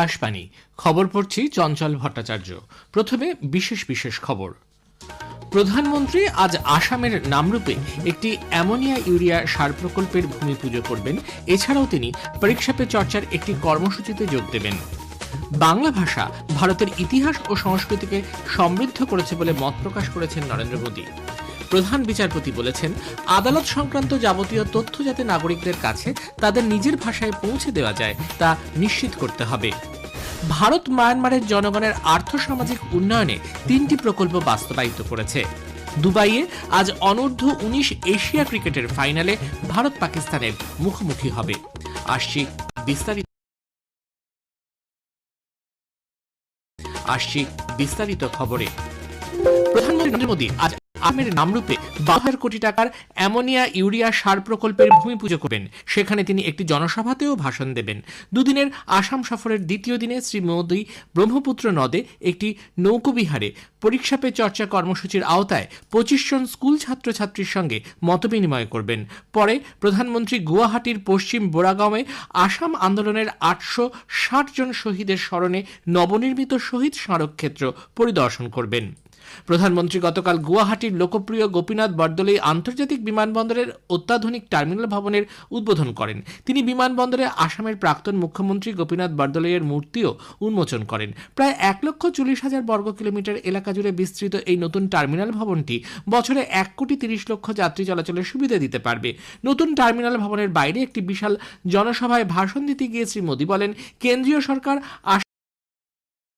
আকাশবাণী খবর পড়ছি চঞ্চল ভট্টাচার্য। প্রথমে বিশেষ খবর। প্রধানমন্ত্রী আজ আসামের নামরূপে একটি অ্যামোনিয়া ইউরিয়া সার প্রকল্পের ভূমি পুজো করবেন। এছাড়াও তিনি পরীক্ষা পে চর্চার একটি কর্মসূচিতে যোগ দেবেন। বাংলা ভাষা ভারতের ইতিহাস ও সংস্কৃতিকে সমৃদ্ধ করেছে বলে মত প্রকাশ করেছেন নরেন্দ্র মোদী। প্রধান বিচারপতি বলেছেন, আদালত সংক্রান্ত যাবতীয় তথ্য যাতে নাগরিকদের কাছে তাদের নিজের ভাষায় পৌঁছে দেওয়া যায় তা নিশ্চিত করতে হবে। ভারত মায়ানমারের জনগণের আর্থসামাজিক উন্নয়নে 3টি প্রকল্প বাস্তবায়িত করেছে। দুবাইয়ে আজ অনূর্ধ্ব 19 এশিয়া ক্রিকেটের ফাইনালে ভারত পাকিস্তানের মুখোমুখি হবে। আসছি বিস্তারিত খবরে। প্রধানমন্ত্রী নরেন্দ্র মোদী আজ আসামের নামরূপে 12,000 কোটি টাকার অ্যামোনিয়া ইউরিয়া সার প্রকল্পের ভূমি পুজো করবেন। সেখানে তিনি একটি জনসভাতেও ভাষণ দেবেন। দুদিনের আসাম সফরের দ্বিতীয় দিনে শ্রী মোদী ব্রহ্মপুত্র নদে একটি নৌকোবিহারে পরীক্ষা পে চর্চা কর্মসূচির আওতায় 25 জন স্কুল ছাত্রছাত্রীর সঙ্গে মতবিনিময় করবেন। পরে প্রধানমন্ত্রী গুয়াহাটির পশ্চিম বোরাগাঁওয়ে আসাম আন্দোলনের 860 জন শহীদের স্মরণে নবনির্মিত শহীদ স্মারকক্ষেত্র পরিদর্শন করবেন। প্রধানমন্ত্রী গতকাল গুয়াহাটির লোকপ্রিয় গোপীনাথ বরদলৈ আন্তর্জাতিক বিমানবন্দরের অত্যাধুনিক টার্মিনাল ভবনের উদ্বোধন করেন। তিনি বিমানবন্দরে আসামের প্রাক্তন মুখ্যমন্ত্রী গোপীনাথ বরদলৈয়ের মূর্তিও উন্মোচন করেন। প্রায় 1,40,000 বর্গ কিলোমিটার এলাকা জুড়ে বিস্তৃত এই নতুন টার্মিনাল ভবনটি বছরে 1,30,00,000 যাত্রী চলাচলের সুবিধা দিতে পারবে। নতুন টার্মিনাল ভবনের বাইরে একটি বিশাল জনসভায় ভাষণ দিতে গিয়ে শ্রী মোদী বলেন, কেন্দ্রীয় সরকার